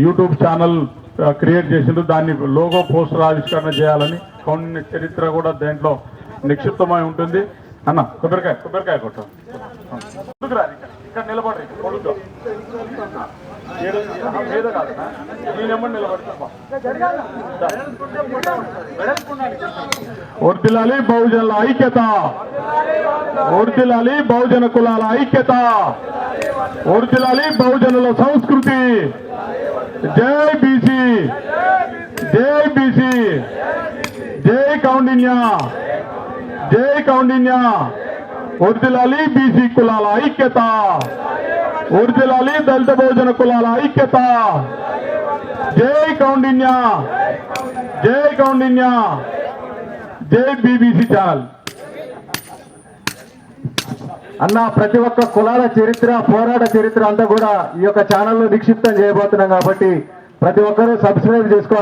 YouTube channel create చేసిండ్రు. దాన్ని logo poster ఆవిష్కరణ చేయాలని కొన్ని చరిత్ర కూడా దేంట్లో నిక్షిప్తమై ఉంటుంది. అన్న కొబ్బరికాయ కొట్ట ఇక్కడ నిలబడి కొడుకు వర్ధిల్లాలి బహుజనుల ఐక్యత, వర్ధిల్లాలి బహుజన కులాల ఐక్యత, వర్ధిల్లాలి బహుజనుల సంస్కృతి. జై బీసీ, జై బీసీ, జై కౌండిన్య, జై కౌండిన్య. వర్ధిల్లాలి బీసీ కులాల ఐక్యత, వర్ధిల్లాలి దళిత బహుజన కులాల ఐక్యత. జై కౌండిన్య, జై కౌండిన్య, జై బీబీసీ ఛానల్. అన్న ప్రతి ఒక్క కులాల చరిత్ర, పోరాట చరిత్ర అంతా కూడా ఈ యొక్క ఛానల్లో నిక్షిప్తం చేయబోతున్నాం కాబట్టి ప్రతి ఒక్కరూ సబ్స్క్రైబ్ చేసుకోవాలి.